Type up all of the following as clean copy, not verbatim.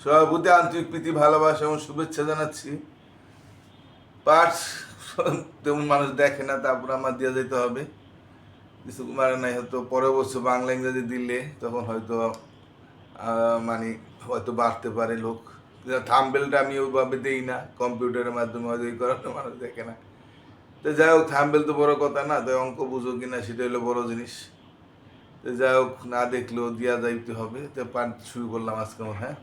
সবার প্রতি আন্তরিক প্রীতি ভালোবাসা এবং শুভেচ্ছা জানাচ্ছি। পাঠ তেমন মানুষ দেখে না, তারপর আমার দিয়ে যেতে হবে কিছু মানে নাই, হয়তো পরের বছর বাংলা ইংরেজি দিলে তখন হয়তো মানে হয়তো বাড়তে পারে লোক। থাম্বেলটা আমি ওইভাবে দিই না, কম্পিউটারের মাধ্যমে হয়তো এই কারণে মানুষ দেখে না। তো যাই হোক, থাম্বেল তো বড় কথা না, তাই অঙ্ক বুঝো কিনা সেটা হলো বড় জিনিস। তো যাই হোক, না দেখলেও দিয়া যাইতে হবে। তো পাঠ শুরু করলাম আজকে আমার। হ্যাঁ,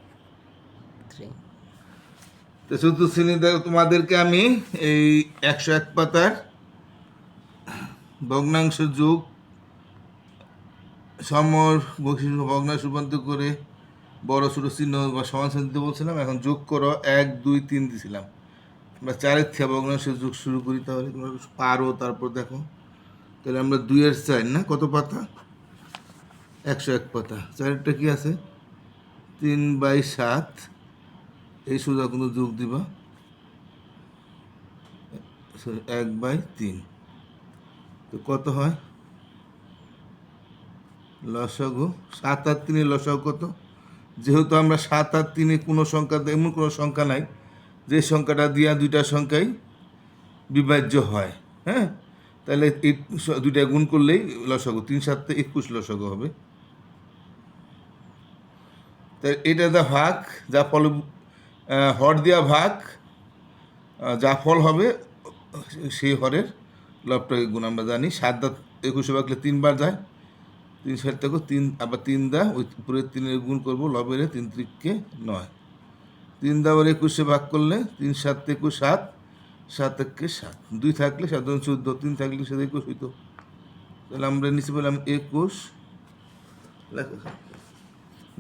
থ্রি তো চতুর্থ শ্রেণীতে তোমাদেরকে আমি এই 101 পাতার ভগ্নাংশ যোগ সমর বৈশিষ্ট্য ভগ্নাংশ রূপান্তর করে বড় ছোট চিহ্ন বা সমান চিহ্ন দিতে বলছিলাম। এখন যোগ করো, 1 2 3 দিছিলাম। আমরা 4-এর থেকে ভগ্নাংশের যোগ শুরু করি, তাহলে তোমরা পারো। তারপর দেখো, তাহলে আমরা 2-এর 4 না, কত পাতা? 101 পাতা। 4-এরটা কি আছে? 3/7। এই সোজা কোনো যোগ দিবা, 1/3। তো কত হয় লসাগু? 7 আর 3-এর লসাগু কত? যেহেতু আমরা 7 আর 3-এ কোনো সংখ্যা, এমন কোনো সংখ্যা নাই যে সংখ্যাটা দিয়া দুইটা সংখ্যাই বিভাজ্য হয়। হ্যাঁ, তাহলে এই দুইটা গুণ করলেই লসাগু, 3 7 21 লসাগু হবে। তাই এটা যা ভাগ, যা ফল, হর দিয়া ভাগ, যা ফল হবে সেই হরের লবটাকে গুণ। আমরা জানি 7 দা 21 ভাগলে 3 বার যায়, 3 7 থেকে 3, আবার 3 দা ওই উপরের 3-এর গুণ করবো, লবের 3 3 9। 3 দা আবার 21-এ ভাগ করলে 3 7 21 7, 7 1 7, 2 থাকলে 7 2 14, 3 থাকলে 7 21 হইতো। তাহলে আমরা নিচে পেলাম 21,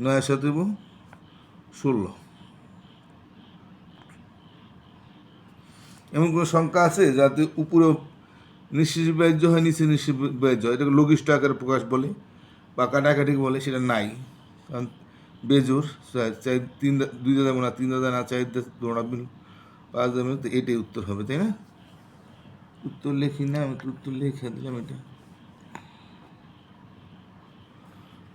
9 7 16। এমন কোনো সংখ্যা আছে যাতে উপরে নিঃশেষ বিভাজ্য হয়, নিচে নিঃশেষ বিভাজ্য হয়? এটাকে লঘিষ্ঠ আকারে প্রকাশ বলে বা কাটাকাটি বলে, সেটা নাই। কারণ বেজোর, চাই 2 দা দেবো না, 3 দা না, 4 দা দৌড়া মিল, 5 দা মিল, তো এটাই উত্তর হবে, তাই না? উত্তর লিখি না, আমি তো উত্তর লিখে দিলাম এটা।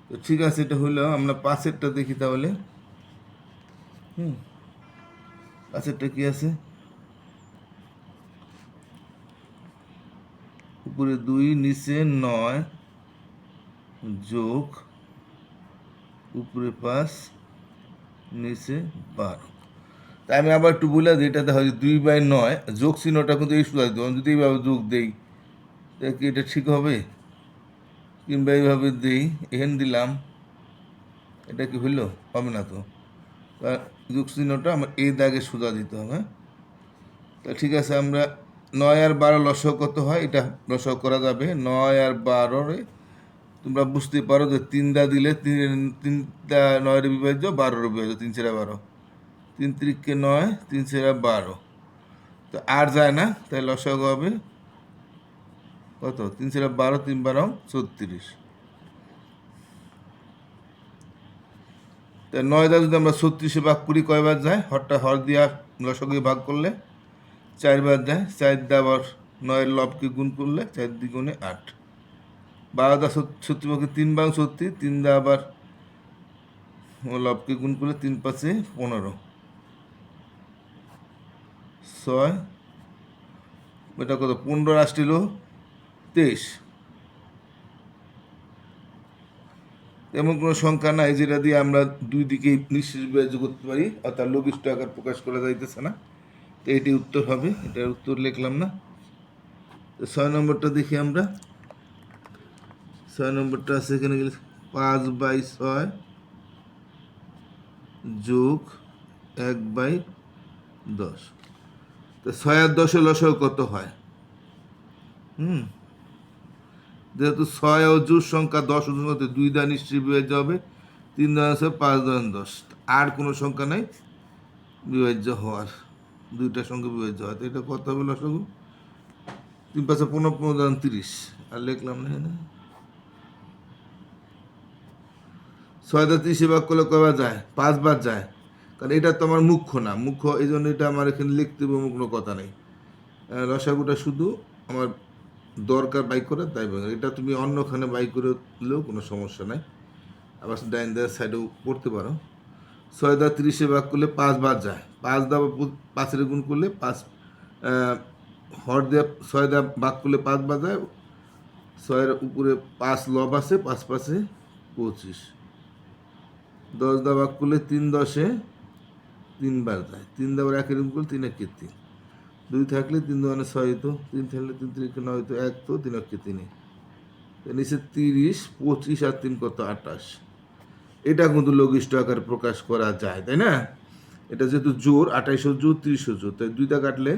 তো ঠিক আছে, এটা হইলো। আমরা 5-এরটা দেখি তাহলে। 5-এরটা কি আছে? উপরে 2, নিচে 9, যোগ উপরে 5, নিচে 12। তাই আমি আবার একটু বলে দিই, এটাতে হয় 2/9 যোগ চিহ্নটা কিন্তু এই সুযোগ দেবো। যদি এইভাবে যোগ দেই, তাহলে কি এটা ঠিক হবে? কিংবা এইভাবে দিই, এখানে দিলাম, এটা কি হইলো? হবে না তো। যোগ চিহ্নটা আমার এই দাগে সোজা দিতে হবে। তা ঠিক আছে, আমরা 9 আর 12 লসাগু কত হয় এটা লসাগু করা যাবে। 9 আর 12-রে তোমরা বুঝতে পারো যে 3 দা দিলে 3টা 9-এর বিভাজ্য, 12-এর বিভাজ্য, 3 4 12, 3 3 9, 3 4 12। তো আর যায় না, তাই লসাগু হবে কত? 3 4 12, 3 12 36। তাই 9 দা যদি আমরা 36-এ ভাগ করি, কয়বার যায়? হরটা হর দিয়া লসাগু ভাগ করলে 4 বার যায়। 4 দা আবার 9-এর লবকে গুণ করলে 4 দ্বিগুণে 8। 12 দা 36 ভাগে 3 ভাগ 36, 3 দা আবার লবকে গুণ করলে 3 5 15, 6, এটা কত? 15 আসছিল 23। এমন কোনো সংখ্যা নাই যেটা দিয়ে আমরা দুই দিকেই নিঃশেষ বিভাজ্য করতে পারি, অর্থাৎ লঘিষ্ঠ আকার প্রকাশ করা যাইতেছে না। তো এটি উত্তর হবে। এটার উত্তর লিখলাম না। তো 6 নম্বরটা দেখি আমরা। 6 নম্বরটা আছে এখানে গেলে 5/6 যোগ 1/10। তো 6 আর 10-এর লসাগু কত হয়? যেহেতু 6 ও জোড় সংখ্যা 10 ওজন হতে 2 দ্বারা নিশ্চয়ই বিভাজ্য হবে। 3 দ্বারা আছে 5 দ্বারা 10। আর কোনো সংখ্যা নাই বিভাজ্য হওয়ার, দুইটা সংখ্যা বিভাজ্য হয়। তো এটা কত হবে লসাগু? 3 5 15, 15 দ্বারা 30। আর লিখলাম না এখানে। 6 দ্বারা 30 ভাগ করলে কয়বার যায়? 5 বার যায়। কারণ এটা তো আমার মুখ্য না, মুখ্য এই জন্য এটা আমার এখানে লিখতে হবে, কোনো কথা নেই। লসাগুটা শুধু আমার দরকার বাই করে, তাই এটা তুমি অন্যখানে বাই করে দিলেও কোনো সমস্যা নাই। আবার ডাইন সাইডেও পড়তে পারো। ছয় দ্বারা 30 ভাগ করলে 5 বার যায়, 5 দ্বারা 5 গুণ করলে 5, হর দিয়ে 6 দ্বারা ভাগ করলে 5 বার যায়, 6-এর উপরে 5 লব আছে, 5 5-এ 25, 10 দ্বারা ভাগ করলে 3 10-এ 3 বার যায়, 3 দ্বারা 1 গুণ করলে 3 1 3, 2 থাকলে 3 2 6 হইতো, 3 থাকলে 3 3 9 হইতো, 1 তো 3 1 3, নিচে 30, 25 আর 3 কত 28। এটা কিন্তু লঘিষ্ঠ আকারে প্রকাশ করা যায়, তাই না? এটা যেহেতু জোর, 28 জোর 30 জোর, তাই 2টা কাটলে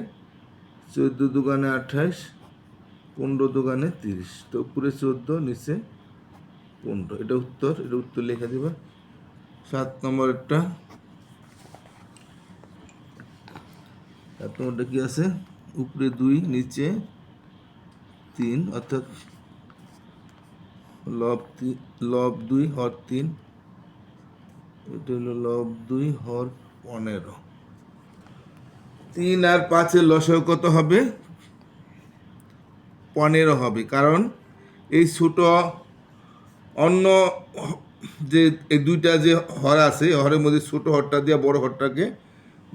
14 দুগানে 28, 15 দুগানে 30, তো উপরে 14 নিচে 15, এটা উত্তর। এটা উত্তর লেখা দিবা। 7 নম্বরটা, 7 নম্বরটা কি আছে? উপরে 2 নিচে 3, অর্থাৎ লব 2 হর 3, এটা হলো লব 2 হর 15। 3 আর 5-এর লসাগু কত হবে? 15 হবে, কারণ এই ছোট অন্য যে এই দুইটা যে হর আছে, হরের মধ্যে ছোট হরটা দিয়ে বড় হরটাকে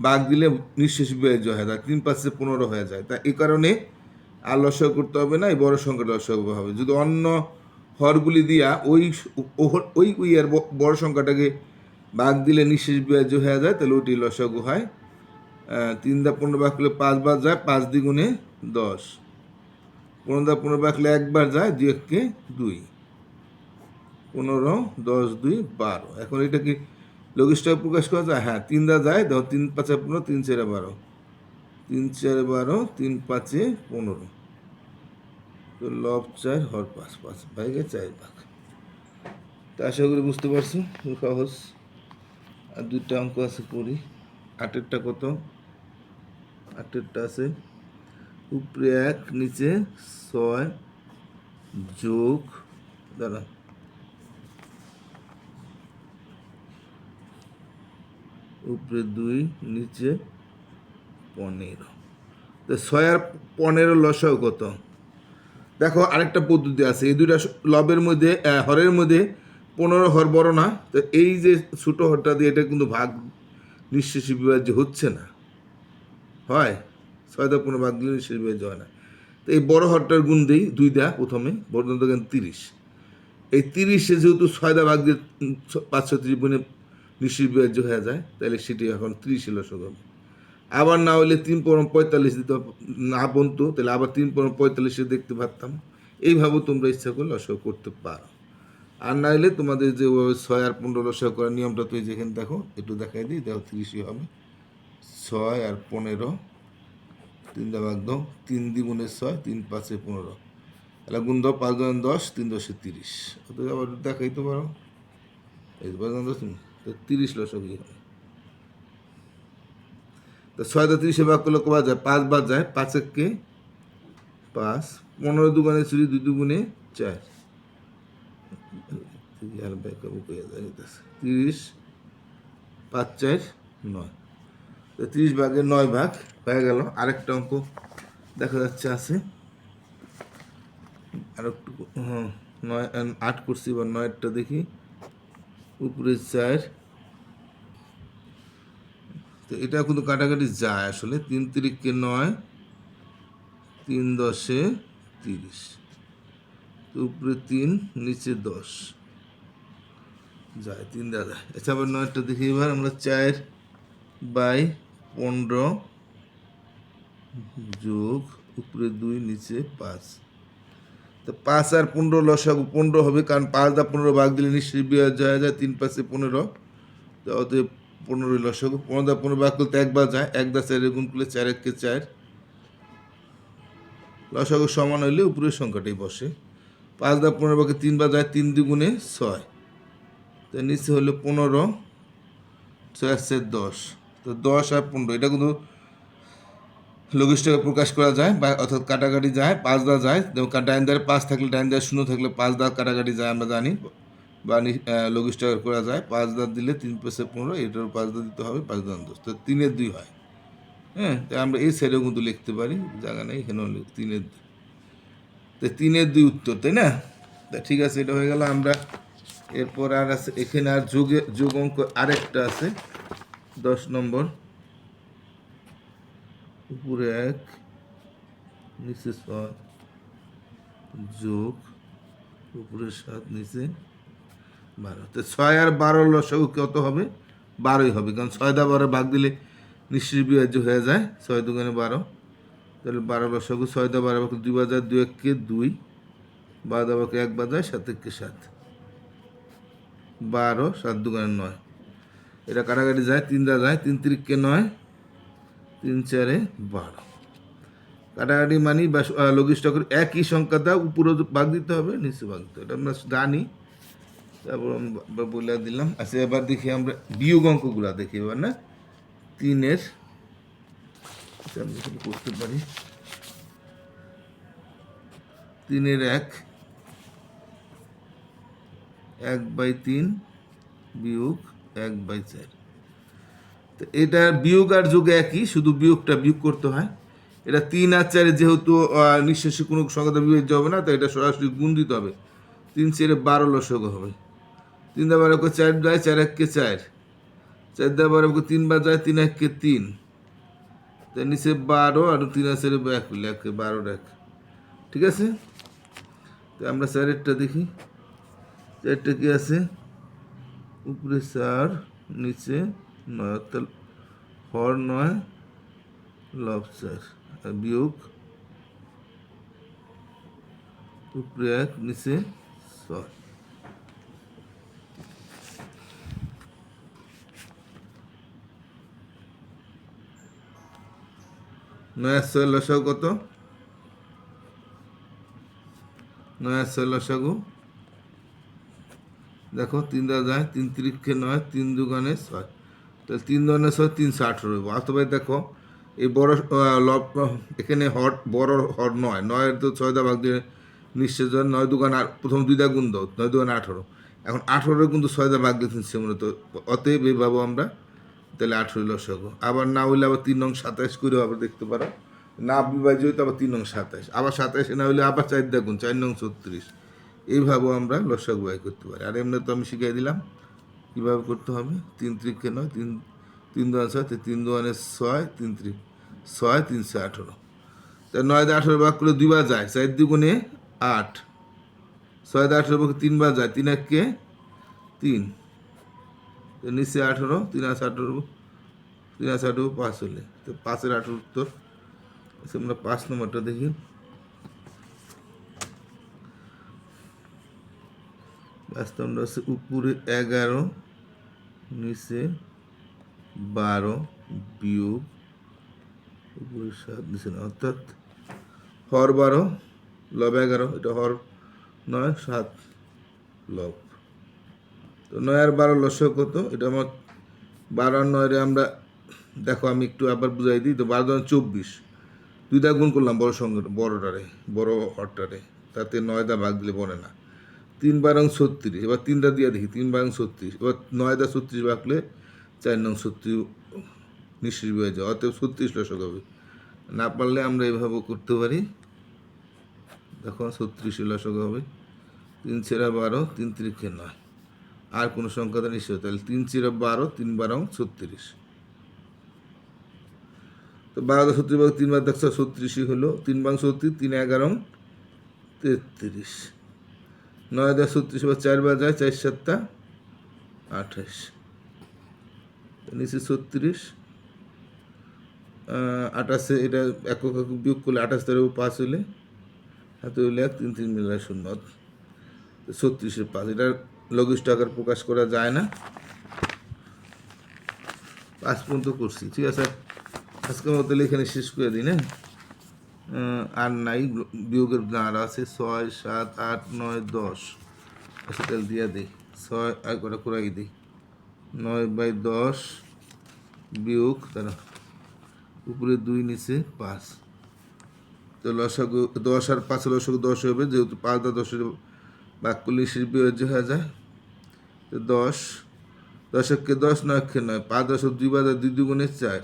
বাদ দিলে নিঃশেষ বিয়োজ্য হয়ে যায়, 3 5-এ 15 হয়ে যায়। তা এই কারণে আর লসাগু করতে হবে না, এই বড় সংখ্যাটা লসাগু হবে। যদি অন্য হরগুলি দিয়া ওই আর বড় সংখ্যাটাকে ভাগ দিলে নিঃশেষ বিয়োজ্য হয়ে যায়, তাহলে ওইটি লসাগু হয়। 3 দা 15 ভাগ করলে 5 বার যায়, 5 দ্বিগুণে 10, 15 দা 15 ভাগ করলে 1 বার যায়, 2 1-কে 2, 15 10 2 12। এখন এটা কি লঘিষ্ঠ প্রকাশ করা যায়? হ্যাঁ, 3 দা যায়, দেখো 3 5-এ 15, 3 4-এ 12, 3 4-এ 12, 3 5-এ 15, তো লব 4 হর 5, 5 ভাগে 4 ভাগ। তো আশা করি বুঝতে পারছো, সহজ। আর 2টা অঙ্ক আছে করি। 8-এরটা কত? 8-এরটা আছে উপরে 1 নিচে 6 যোগ, দাঁড়া, উপরে 2 নিচে 15। তো 6 আর 15 লসাগু কত? দেখো আরেকটা পদ্ধতি আছে, এই দুইটা লবের মধ্যে হরের মধ্যে 15 হর বড় না, তো এই যে ছোট হরটা দিয়ে এটা কিন্তু ভাগ নিঃশেষ বিভাজ্য হচ্ছে না, হয় 6 দা 15 ভাগ দিলে নিঃশেষ বিভাজ্য হয় না। তো এই বড় হরটার গুণ দিই 2 দা, প্রথমে বড় 30, এই 30-এ যেহেতু 6 দা ভাগ দিয়ে 530 গুণে নিঃশেষ বিভাজ্য হয়ে যায়, তাহলে সেটি এখন 30 লসাগু হবে। আবার না হলে 3 পরম 45 দিতে না বলতো, তাহলে আবার 3 পরম 45-এ দেখতে পারতাম। এইভাবে তোমরা ইচ্ছা করলে লসাগু করতে পারো। আর না হলে তোমাদের যে 6 আর 15 লসাগু করার নিয়মটা তুই যেখানে দেখো, একটু দেখাই দিই, দেখো 30-ই হবে। 6 আর 15, 3 দা ভাগ দাও, 3 দ্বিগুণে 6, 3 5-এ 15, তাহলে গুণ দাও, 5 গুণ 10, 3 10-এ 30, অত আবার দেখাইতে পারো, এই 5 গুণ 10, তো 30 লসাগু হয়। তো 6 দা 30-এ ভাগ করলে কবার যায়? 5 বার যায়, 5 1-কে 5, 15 দুগুণে 3, 2 দুগুণে 4, 30, 5 4 9, তো 30 ভাগের 9 ভাগ হয়ে গেল। আরেকটা অঙ্ক দেখা যাচ্ছে আছে, আর একটু 9 8 করছি, বা 9-টা দেখি। উপরে 4, তো এটা কিন্তু কাটাকাটি যায় আসলে, 3 3-কে 9, 3 10-এ 30, তো উপরে 3 নিচে 10 যায়, 3 দা যায়। আচ্ছা, আবার 9-টা দেখি এবার আমরা। 4/15 যোগ উপরে 2 নিচে 5, তো 5 আর 15 লসাগু 15 হবে, কারণ 5 দা 15 ভাগ দিলে নিশ্চয়ই বিয়োজ্য হয়ে যায়, 3 5-এ 15, তো অতএব 15 লসাগু। 15 দা 15 ভাগ করতে 1 বার যায়, 1 দা 4-এ গুণ করলে 4 1-কে 4, লসাগু সমান হইলে উপরের সংখ্যাটাই বসে। 5 দা 15 ভাগে 3 বার যায়, 3 দুগুণে 6, তো নিচে হলো 15, 6 4 10, তো 10 আর 15 এটা কিন্তু লঘিষ্ঠকে প্রকাশ করা যায়, বা অর্থাৎ কাটাকাটি যায়, 5 দা যায়, ডাইন দ্বারে 5 থাকলে, ডাইন দ্বারে 0 থাকলে 5 দা কাটাকাটি যায়, আমরা জানি, বা লঘিষ্ঠ করা যায়। 5 দা দিলে 3 5-এ 15, এটার 5 দা দিতে হবে, 5 দা 10, তো 3-এর 2 হয়। হ্যাঁ, তাই আমরা এই সাইডেও কিন্তু লিখতে পারি, জায়গা নেই, এখানেও 3-এর 2, তো 3-এর 2 উত্তর, তাই না? তা ঠিক আছে, এটা হয়ে গেল। আমরা এরপর আর আছে এখানে, আর যোগ অঙ্ক আরেকটা আছে। 10 নম্বর, উপরে 1 নিচে 6 যোগ উপরে 7 নিচে 12। তো 6 আর 12 লসাগু কত হবে? 12ই হবে, কারণ 6 দা 12 ভাগ দিলে নিশ্চয়ই বিভাজ্য হয়ে যায়। 6 দুগুণে 12, তাহলে 12 লসাগু 6 দা 12 ভাগ 2 বাজায় 2 1 2, 12 দা ভাগ 1 বাজায় 7 1 7, 12, 7 দুগুণে 9। এটা কাটাকাটি যায়, 3 দা যায়, 3 3 9, 3 4 12। কাটাকাটি মানি বা লঘিষ্ঠ করে একই সংখ্যা দা উপরে ভাগ দিতে হবে, নিচে ভাগ দিতে হবে, এটা আমরা জানি। তারপর আমরা বলে দিলাম। আচ্ছা, এবার দেখি আমরা বিয়োগ অঙ্কগুলা দেখি এবার না। 3-এর আমরা করতে পারি 3-এর 1/3 বিয়োগ 1/4। তো এটা বিয়োগ আর যোগ একই, শুধু বিয়োগটা বিয়োগ করতে হয়। এটা 3 আর 4 যেহেতু নিঃশেষে কোনো সংখ্যা বিয়োগ হবে না, তাই এটা সরাসরি গুণ দিতে হবে। 3 4 12 লসাগু হবে। 3 দা 12 4 যায়, 4 1 4, 4 দা 12 3 বার যায়, 3 1 3, তার নিচে 12 আর 3 আছে 1 হইলে 1 12 1। ঠিক আছে, তো আমরা 4-এরটা দেখি। 4টা কি আছে? উপরে 4 নিচে 9, অর্থাৎ হর 9 লব 4, আর বিয়োগ উপরে 1 নিচে 6। 9 আর 6 লসাগু কত? 9 আর 6 লসাগু দেখো, 3 দা যায়, 3 3 9, 3 দুগুণে 6, তাহলে 3 দুগুণে 6 318 হবে। অথবা দেখো এই বড় লব, এখানে হর বড় হর 9, 9-এর তো 6 দা ভাগ দিয়ে নিশ্চয় 9 দুগুণ, আর প্রথম 2 দা গুণ দাও, 9 দুগুণ 18। এখন 18 কিন্তু 6 দা ভাগ দিয়ে নিচ্ছে মূলত, অতএব এই ভাবো আমরা, তাহলে 18 লসাগু। আবার না হইলে আবার 3 নং 27 করে আবার দেখতে পারো, না বিভাজ্য হইতে আবার 3 নং 27, আবার 27 না হইলে আবার 4 দা গুণ, 4 নং 36। এইভাবেও আমরা লসাগু বাই করতে পারি। আর এমনি তো আমি শিখিয়ে দিলাম কীভাবে করতে হবে। 3 3 9, 3 3 2 6, 3 2 6, 3 3 6, 3 18। তা 9 দা 18 ভাগ করলে 2 বার যায়, 4 2 8, 6 দা 18 ভাগ 3 বার যায়, 3 1 3, তো নিচে 18, 3 আছে 18, 3 আছে 18 5 হলে, তো 5-এর 18 উত্তর। আচ্ছা, আমরা 5 নম্বরটা দেখি। বাস্তবটা হচ্ছে উপরে 11 নিচে 12 বিয়োগ উপরে 7 নিচে 9, অর্থাৎ হর 12 লব 11, এটা হর 9 7 লব। তো 9 আর 12 লসাগু কত? এটা আমার 12 আর 9 আমরা দেখো, আমি একটু আবার বুঝাই দিই। তো 12 2 24, 2 দা গুণ করলাম বড় সঙ্গে বড়টারে, বড় হরটারে, তাতে 9 দা ভাগ দিলে বলে না। 3 12 36, এবার 3 দা দিয়ে দেখি, 3 12 36, এবার 9 দা 36 ভাগলে 4 নং 36 নিশ্চিত হয়ে যায়, অতএব 36 লসাগু হবে। না পারলে আমরা এভাবে করতে পারি, দেখো 36 লসাগু হবে। 3 4 12, 3 3 9, আর কোনো সংখ্যাটা নিশ্চয়, তাহলে 3 4 12, 3 12 36। তো 12 দা 36 ভাগ 3 বার দেখছো 36ই হলো, 3 12 36, 3 11 33, 9 দা 36 বা 4 বার যায়, 4 7 28, নিচে 36, 28, এটা একক একক বিয়োগ করলে 28 তার 5 হইলে, হাতে হইলে 1 3 3 মিলে 0, 36-এর 5। এটা লঘিষ্ঠ আকার প্রকাশ করা যায় না। 5 পর্যন্ত করছি, ঠিক আছে। আজকের মতো এখানে শেষ করে দিই না, আর নাই বিয়োগের আর আছে 6 7 8 9 10। আচ্ছা, তাহলে দিয়া দিই 6 আর কটা করাই দিই, 9/10 বিয়োগ তারা উপরে 2 নিচে 5। তো লসাগু 10 আর 5 লসাগু 10 হবে, যেহেতু 5 দা 10-এর ভাগ করলে বিভাজ্য হয়ে যায়। তো 10 10 1 10, 9 1 9, 5 10 2 বার 2 2 4,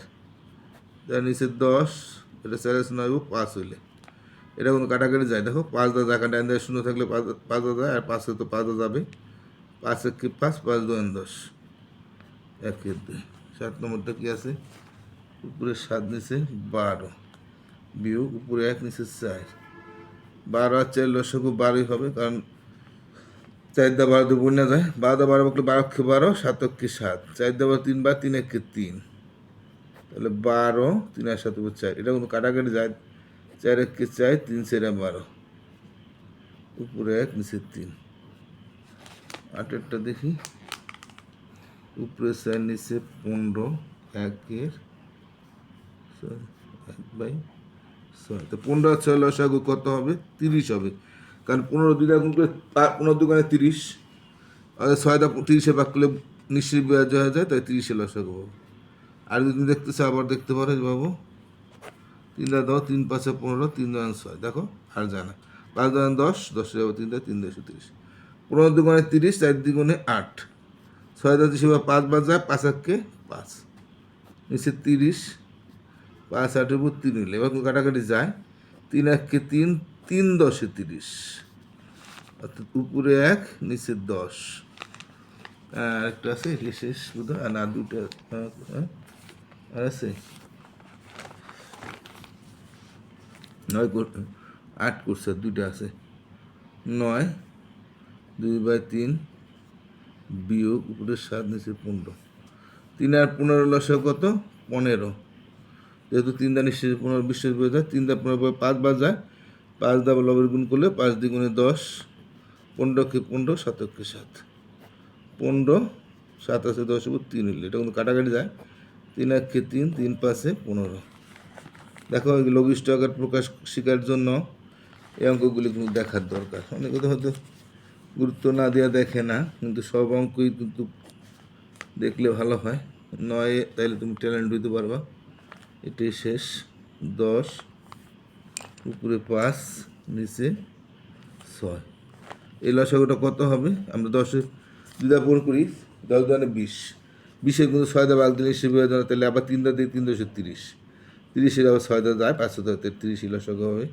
তার নিচে 10, এটা 4 9 5 হইলে, এটা কোনো কাটাকাটি যায়। দেখো 5 দা জায়গা ডাইন দিয়ে 0 থাকলে 5 দা যায়, আর 5 তো 5 দা যাবে, 5 1 5, 5 2 10, 1 2। 7 নম্বরটা কি আছে? উপরে 7 নিচে 12 বিয়োগ উপরে 1 নিচে 4। 12 আর 4 লসাগু 12ই হবে, কারণ 4 দা 12 দিয়ে গুণ না যায়। 12 দা 12 বললে 12 কে 12, 7 কে 7, 4 দা 12 3 বার, 3 1 3, তাহলে 12, 3 আর 7 4। এটা কিন্তু কাটাকাটি যায়, 4 1 4, 3 4 12, উপরে 1 নিচে 3। 8এরটা দেখি, উপরে 4 নিচে 15, 1 তো 15 আর 6 লসাগু কত হবে? 30 হবে, কারণ 15 2 গুণ করে 15 দোকানে 30, আর 6 দা 30-এ ভাগ করলে নিশ্চয়ই বিয়োগ হয়ে যায়, তাই 30-এ লসাগু পাবো। আর যদি তুমি দেখতে চাও আবার দেখতে পারো বাবু, 3 দা 10, 3 5 15, 3 2 6, দেখো আর জানা 5 2 10, 10 যাবো 3 দা 3 2 30, 15 দুগুণে 30, 4 দ্বিগুণে 8, 6 দা 30 5 বার যায়, 5 1 5, নিচে 30, 5 8-এর উপর 3 নিলে এবার কাটাকাটি যায়, 3 1 3, 3 10 30, অর্থাৎ উপরে 1 নিচে 10। আর একটা আছে, এটা শেষ বোধহয়, আর না দুটো আর আছে 9 8 করছে, 2টা আছে 9 2/3 বিয়োগ উপরে 7 নিচে 15। 3 আর 15 লসাগু কত? 15। যেহেতু 3 দা নিশ্চয়ই 15 বিশ্বাস হয়ে যায়, 3 দা 15 5 বার যায়, 5 দা লবের গুণ করলে 5 দ্বিগুণে 10, 15 কে 15, 7 কে 7, 15, 7 আছে 10 উপর 3 হইলে এটা কিন্তু কাটাকাটি যায়, 3 1 3, 3 5 15। দেখো লঘিষ্ঠ আকার প্রকাশ শেখার জন্য এই অঙ্কগুলি কিন্তু দেখার দরকার। অনেকে তো হয়তো গুরুত্ব না দেওয়া দেখে না, কিন্তু সব অঙ্কই কিন্তু দেখলে ভালো হয়। 9 তাইলে তুমি ট্যালেন্ট হইতে পারবা। এটাই শেষ। 10 উপরে 5 নিচে 6, এই লসাগুটা কত হবে? আমরা 10-এ 2 দা পূরণ করি, 10 দানে 20, 20-এর কিন্তু 6 দা ভাগ দিলে হিসেবে হয়ে যাবে, তাহলে আবার 3 দা দিয়ে 3 10 30, 30-এর আবার 6 দা যায়, 5 33 এই লসাগু হবে।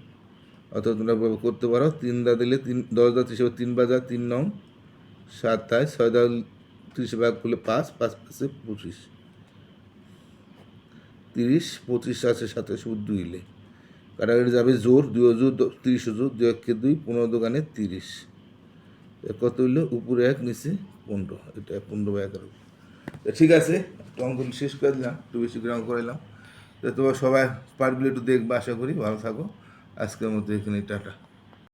অথবা তোমরা করতে পারো, 3 দা দিলে 10 দা 30 3 বার যায়, 3 9 27, 6 দা 30 ভাগ করলে 5, 5 5 25, 30 25 আছে 27 2 ইলে কাটাকাটি যাবে, জোর 2 জোর 30 জোর 2 1 2, 15 দোকানে 30, কত হইলো? উপরে 1 নিচে 15, এটা 15/11। ঠিক আছে, অঙ্কগুলি শেষ করে দিলাম, একটু বেশি করে অঙ্ক করাইলাম। তো তোমরা সবাই পারগুলো একটু দেখবে, আশা করি ভালো থাকো। আজকের মতো এখানে টাটা।